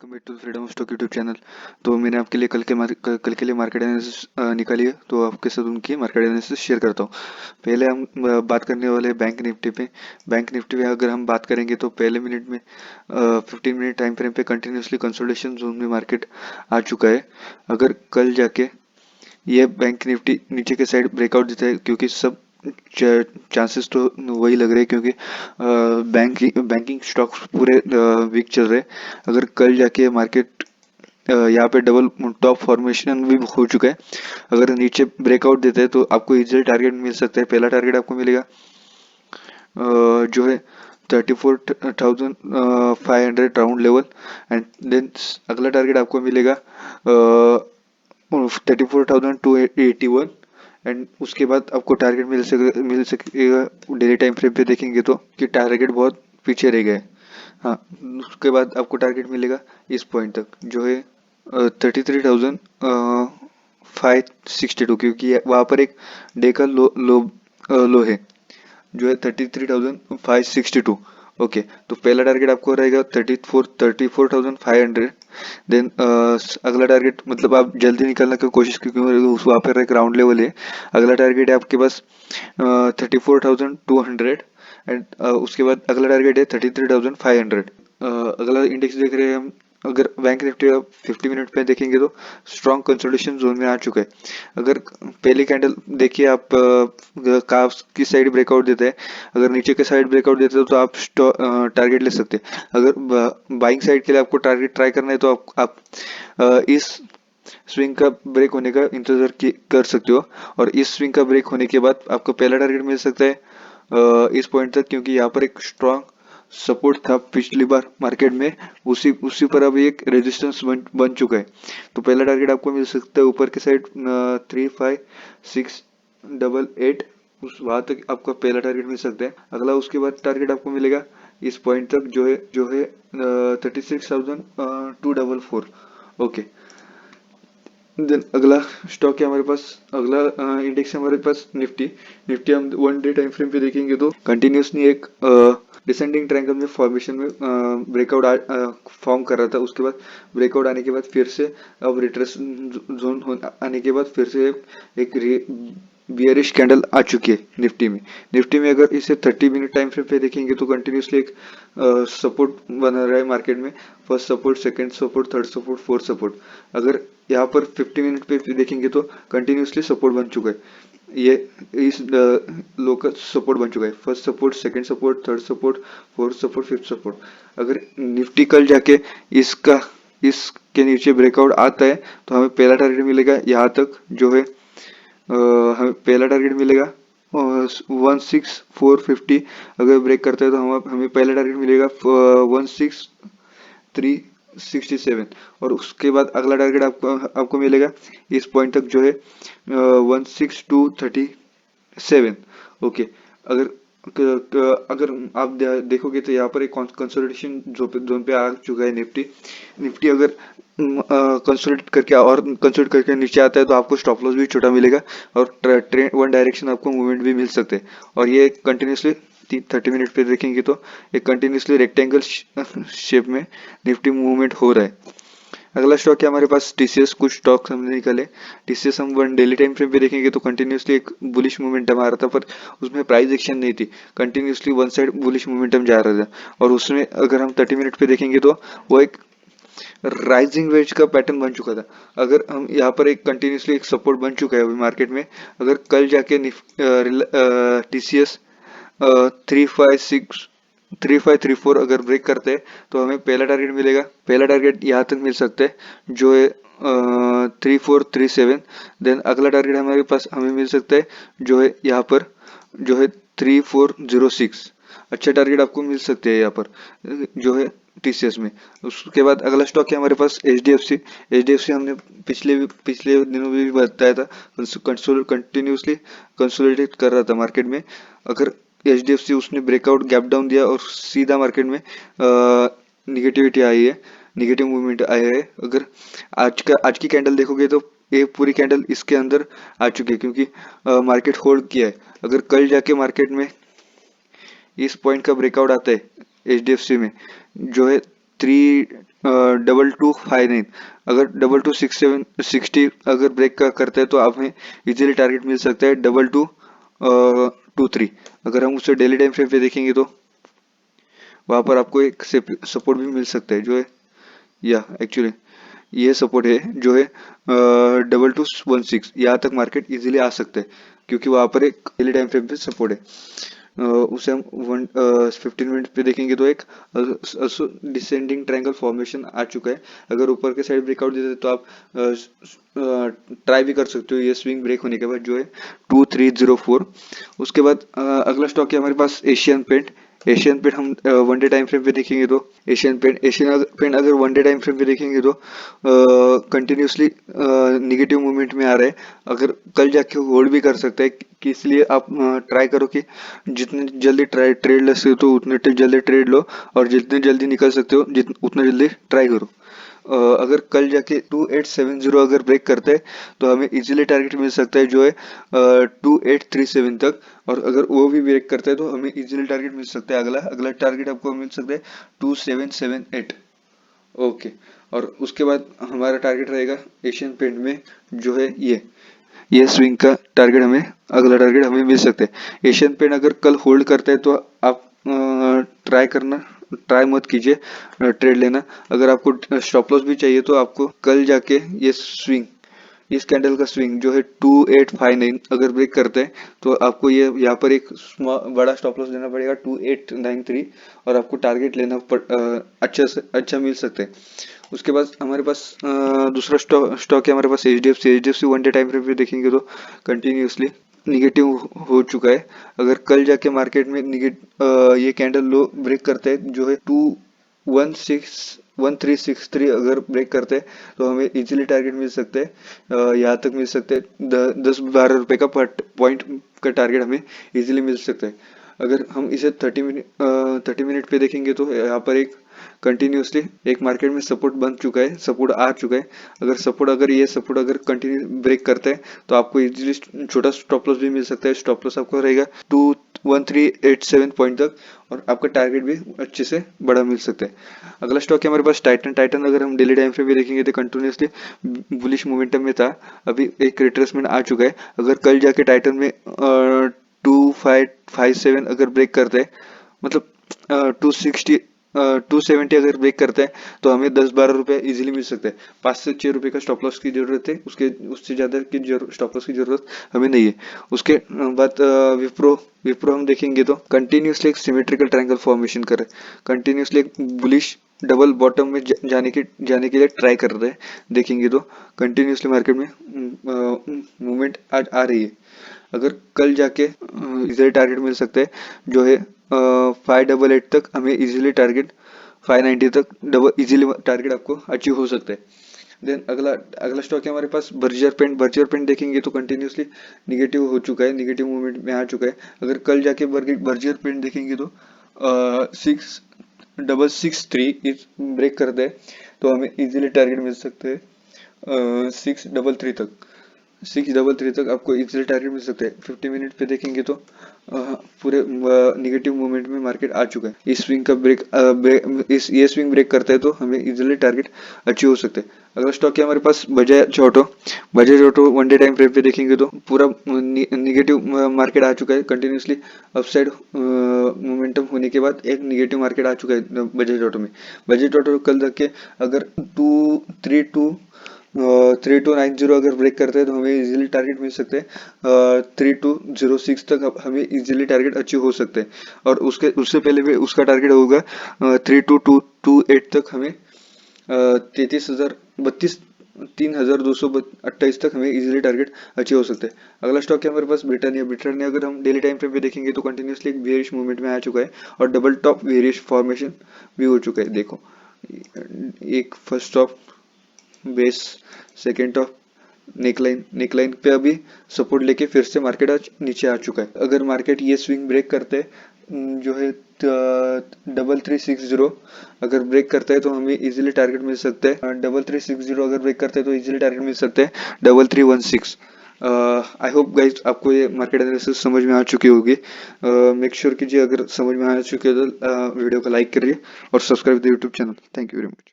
Welcome back to freedom of stock YouTube channel. तो मैंने आपके लिए कल के लिए मार्केट एनालिसिस निकाली है, तो आपके साथ उनकी मार्केट एनालिसिस शेयर करता हूँ। पहले हम बात करने वाले हैं बैंक निफ्टी पे। बैंक निफ्टी में अगर हम बात करेंगे तो पहले मिनट में 15 मिनट टाइम फ्रेम पे कंटिन्यूसली कंसोलिडेशन जोन में मार्केट आ चुका है। अगर कल जाके ये बैंक निफ्टी नीचे के साइड ब्रेकआउट देता है, क्योंकि सब चांसेस तो वही लग रहे हैं, क्योंकि बैंकिंग स्टॉक्स पूरे वीक चल रहे हैं। अगर कल जाके मार्केट यहाँ पे डबल टॉप फॉर्मेशन भी हो चुका है, अगर नीचे ब्रेकआउट देता है तो आपको इजीली टारगेट मिल सकता है। पहला टारगेट आपको मिलेगा जो है 34,500 राउंड लेवल, एंड देन अगला टारगेट आपको मिलेगा 34,281, एंड उसके बाद आपको टारगेट मिल सकेगा। डेली टाइम फ्रेम पे देखेंगे तो कि टारगेट बहुत पीछे रह गए। हाँ, उसके बाद आपको टारगेट मिलेगा इस पॉइंट तक, जो है 33,562, क्योंकि वहाँ पर एक डे का लो है जो है 33,562। ओके, तो पहला टारगेट आपको रहेगा 34,500। देन अगला टारगेट, मतलब आप जल्दी निकलने की कोशिश, क्योंकि वहाँ पर एक राउंड लेवल है। अगला टारगेट है आपके पास 34,200, एंड उसके बाद अगला टारगेट है 33,500। अगला इंडेक्स देख रहे हैं हम। अगर बैंक निफ्टी 50 मिनट पे देखेंगे तो स्ट्रॉन्ग कंसोलिडेशन जोन में आ चुका है। अगर पहली कैंडल देखिए आप, काफ की साइड ब्रेकआउट देता है। अगर नीचे के साइड ब्रेकआउट देता है तो आप टारगेट ले सकते हैं। अगर बाइंग साइड के लिए आपको टारगेट ट्राई करना है तो आप इस स्विंग का ब्रेक होने का इंतजार कर सकते हो, और इस स्विंग का ब्रेक होने के बाद आपको पहला टारगेट मिल सकता है इस पॉइंट तक, क्योंकि यहाँ पर एक स्ट्रॉन्ग सपोर्ट था पिछली बार मार्केट में। उसी पर अभी एक रेजिस्टेंस बन चुका है। तो पहला टारगेट आपको मिल सकता है ऊपर की साइड 35,688, उस वहां तक आपका पहला टारगेट मिल सकता है। अगला उसके बाद टारगेट आपको मिलेगा इस पॉइंट तक, जो है 36,244। ओके, देन अगला स्टॉक है हमारे पास, अगला इंडेक्स है हमारे पास निफ्टी। निफ्टी हम 1 डे टाइम फ्रेम पे देखेंगे तो कंटिन्यूसली एक डिसेंडिंग ट्रायंगल में फॉर्मेशन में ब्रेकआउट फॉर्म कर रहा था। उसके बाद ब्रेकआउट आने के बाद फिर से अब रिट्रेस जोन आने के बाद फिर से एक बियरिश कैंडल आ चुकी है निफ्टी में अगर इसे 30 मिनट टाइम फ्रेम पे देखेंगे तो कंटिन्यूसली एक सपोर्ट बना रहा है मार्केट में। First support, second support, third support, fourth support. अगर यहाँ पर 50 मिनट पे देखेंगे तो कंटिन्यूसली सपोर्ट बन चुका है। ये इस लोकल सपोर्ट बन चुका है। First support, second support, third support, fourth support, fifth support. अगर निफ्टी कल जाके इसके नीचे ब्रेकआउट आता है तो हमें पहला टारगेट मिलेगा यहाँ तक, जो है हमें पहला टारगेट मिलेगा 16,450। अगर ब्रेक करता है तो हमें पहला टारगेट मिलेगा 16,367, और उसके बाद अगला टारगेट आपको मिलेगा इस पॉइंट तक, जो है 16,237। ओके, अगर अगर आप देखोगे तो यहाँ पर एक कंसोलिडेशन जोन पे आ चुका है निफ्टी अगर कंसोलिडेट करके नीचे आता है तो आपको स्टॉप लॉस भी छोटा मिलेगा, और ट्रेंड वन डायरेक्शन आपको मूवमेंट भी मिल सकते हैं। और ये कंटिन्यूसली 30 मिनट पे देखेंगे तो एक कंटिन्यूसली रेक्टेंगल शेप में निफ्टी मूवमेंट हो रहा है। अगला स्टॉक है हमारे पास टीसीएस। कुछ स्टॉक हमने निकाले। टीसीएस हम वन डेली टाइम फ्रेम पे देखेंगे तो कंटिन्यूसली एक बुलिश मोमेंटम आ रहा था, पर उसमें प्राइस एक्शन नहीं थी। Continuously one side bullish momentum जा रहा था, और उसमें अगर हम 30 मिनट पे देखेंगे तो वो एक राइजिंग वेज का पैटर्न बन चुका था। अगर हम यहाँ पर एक कंटिन्यूसली एक सपोर्ट बन चुका है अभी मार्केट में। अगर कल जाके टीसीएस 3534 अगर ब्रेक करते हैं तो हमें पहला टारगेट मिलेगा। पहला टारगेट यहाँ तक मिल सकता है, जो है 3437। देन अगला टारगेट हमारे पास हमें मिल सकता है, जो है यहाँ पर, जो है 3406। अच्छा टारगेट आपको मिल सकते हैं यहाँ पर, जो है टीसीएस में। उसके बाद अगला स्टॉक है हमारे पास एचडीएफसी हमने पिछले दिनों में भी बताया था, कंटिन्यूसली कंसोलिडेट कर रहा था मार्केट में। अगर एचडीएफसी उसने ब्रेकआउट गैप डाउन दिया और सीधा मार्केट में निगेटिविटी आई है, निगेटिव मूवमेंट आया है। अगर आज की कैंडल देखोगे तो ये पूरी कैंडल इसके अंदर आ चुकी है, क्योंकि मार्केट होल्ड किया है। अगर कल जाके मार्केट में इस पॉइंट का ब्रेकआउट आता है एचडीएफसी में, जो है 2259, अगर 226760 अगर ब्रेक का करते हैं तो हमें इजीली टारगेट मिल सकता है 2223। अगर हम उसे डेली टाइम फ्रेम पे देखेंगे तो वहां पर आपको एक सपोर्ट भी मिल सकता है, जो है या एक्चुअली ये सपोर्ट है जो है 2216। यहाँ तक मार्केट इजीली आ सकता है क्योंकि वहां पर एक डेली टाइम फ्रेम पे सपोर्ट है। उसे हम 15 मिनट पे देखेंगे तो एक डिसेंडिंग ट्रायंगल फॉर्मेशन आ चुका है। अगर ऊपर के साइड ब्रेकआउट देते तो आप ट्राई भी कर सकते हो ये स्विंग ब्रेक होने के बाद, जो है 2304। उसके बाद अगला स्टॉक है हमारे पास एशियन पेंट। एशियन पेंट हम वन डे टाइम फ्रेम पे देखेंगे तो एशियन पेंट अगर वन डे टाइम फ्रेम पे देखेंगे तो कंटिन्यूसली निगेटिव मूवमेंट में आ रहा है। अगर कल जाके होल्ड भी कर सकता है कि इसलिए आप ट्राई करो कि जितने जल्दी ट्रेड ले सकते हो उतने जल्दी ट्रेड लो, और जितने जल्दी निकल सकते हो उतना जल्दी ट्राई करो। अगर कल जाके 2870 अगर ब्रेक करते हैं तो हमें इजीली टारगेट मिल सकता है, जो है 2837 तक। और अगर वो भी ब्रेक करता है तो हमें इजीली टारगेट मिल सकता है, अगला अगला टारगेट आपको मिल सकता है 2778। ओके। और उसके बाद हमारा टारगेट रहेगा एशियन पेंट में, जो है ये स्विंग का टारगेट हमें अगला टारगेट हमें मिल सकता है। एशियन पेंट अगर कल होल्ड करता है तो आप ट्राई मत कीजिए ट्रेड लेना। अगर आपको स्टॉप लॉस भी चाहिए तो आपको कल जाके ये स्विंग, इस कैंडल का स्विंग जो है 2859 अगर ब्रेक करते हैं तो आपको ये यहाँ पर एक बड़ा स्टॉप लॉस लेना पड़ेगा 2893, और आपको टारगेट लेना अच्छा से अच्छा मिल सकते हैं। उसके बाद हमारे पास दूसरा स्टॉक है हमारे पास H D F C one day time frame पे देखेंगे तो कंटिन्यूसली निगेटिव हो चुका है। अगर कल जाके मार्केट में ये कैंडल लो ब्रेक करता है, जो है 1363 अगर ब्रेक करते हैं तो हमें इजीली टारगेट मिल सकते हैं, यहाँ तक मिल सकते हैं 10-12 रुपए का पॉइंट का टारगेट हमें इजीली मिल सकता है। अगर हम इसे 30 मिनट पे देखेंगे तो यहाँ पर एक कंटिन्यूसली एक मार्केट में सपोर्ट बन चुका है, सपोर्ट आ चुका है। अगर ये सपोर्ट अगर कंटिन्यू ब्रेक करता है तो आपको इजीली छोटा स्टॉप लॉस भी मिल सकता है। स्टॉप लॉस आपको रहेगा 21387 पॉइंट तक, और आपका टारगेट भी अच्छे से बड़ा मिल सकता है। अगला स्टॉक है हमारे पास टाइटन। टाइटन अगर हम डेली टाइम फ्रेम भी देखेंगे तो कंटिन्यूसली बुलिश मोमेंटम में था, अभी एक रिट्रेसमेंट आ चुका है। अगर कल जाके टाइटन में 2557 अगर ब्रेक करते हैं, मतलब 270 अगर ब्रेक करते हैं तो हमें 10-12 रुपए इजीली मिल सकते हैं। 5 से 6 रुपए का स्टॉप लॉस की जरूरत है, उससे ज्यादा की स्टॉप लॉस की जरूरत हमें नहीं है। उसके बाद विप्रो हम देखेंगे तो कंटिन्यूसली एक सिमेट्रिकल ट्रायंगल फॉर्मेशन कर रहे हैं, कंटिन्यूसली एक बुलिश डबल बॉटम में जाने के लिए ट्राई कर रहे हैं। देखेंगे तो कंटिन्यूसली मार्केट में मूवमेंट आ रही है। अगर कल जाके इजीली टारगेट मिल सकता है, जो है 588 तक हमें इजीली टारगेट 590 तक डबल इजीली टारगेट आपको अचीव हो सकता है। देन अगला अगला स्टॉक है हमारे पास बर्जर पेंट। बर्जर पेंट देखेंगे तो कंटिन्यूसली निगेटिव हो चुका है, निगेटिव मूवमेंट में आ चुका है। अगर कल जाके बर्जर पेंट देखेंगे तो 6,663 इस ब्रेक करते हैं तो हमें इजीली टारगेट मिल सकते हैं 633 तक। 633 तक आपको इजीली टारगेट मिल सकता है। 50 मिनट पे देखेंगे तो पूरे निगेटिव मूवमेंट में मार्केट आ चुका है। इस स्विंग का ये स्विंग ब्रेक करता है तो हमें इजीली टारगेट अचीव हो सकते हैं। अगला स्टॉक है हमारे पास Bajaj Auto. Bajaj Auto one day time frame पे देखेंगे तो पूरा निगेटिव मार्केट आ चुका है। कंटिन्यूसली अपसाइड मोमेंटम होने के बाद एक निगेटिव मार्केट आ चुका है बजाज ऑटो में। बजाज ऑटो कल तक के अगर 3290 अगर ब्रेक करते हैं तो हमें इजीली टारगेट मिल सकते हैं 3206 तक हमें इजीली टारगेट अचीव हो सकते हैं। और उससे पहले भी उसका टारगेट होगा 32228 तक हमें 3228 तक हमें इजीली टारगेट अचीव हो सकते हैं। अगला स्टॉक है हमारे पास ब्रिटानिया। ब्रिटानिया अगर हम डेली टाइम फ्रेम पे देखेंगे तो कंटिन्यूसली एक बेयरिश मूवमेंट में आ चुका है और डबल टॉप बेयरिश फॉर्मेशन भी हो चुका है। देखो एक first top base, second top, neckline पे अभी सपोर्ट लेके फिर से मार्केट आज नीचे आ चुका है। अगर मार्केट ये स्विंग ब्रेक करते हैं जो है 3360 अगर ब्रेक करता है तो हमें इजीली टारगेट मिल सकता है 3360 अगर ब्रेक करते हैं तो इजीली टारगेट मिल सकते हैं 3316। आई होप गाइज आपको ये मार्केट एनालिसिस समझ में आ चुकी होगी। मेक श्योर कीजिए अगर समझ में आ चुकी है तो वीडियो को लाइक करिए और subscribe the YouTube channel. Thank you very much.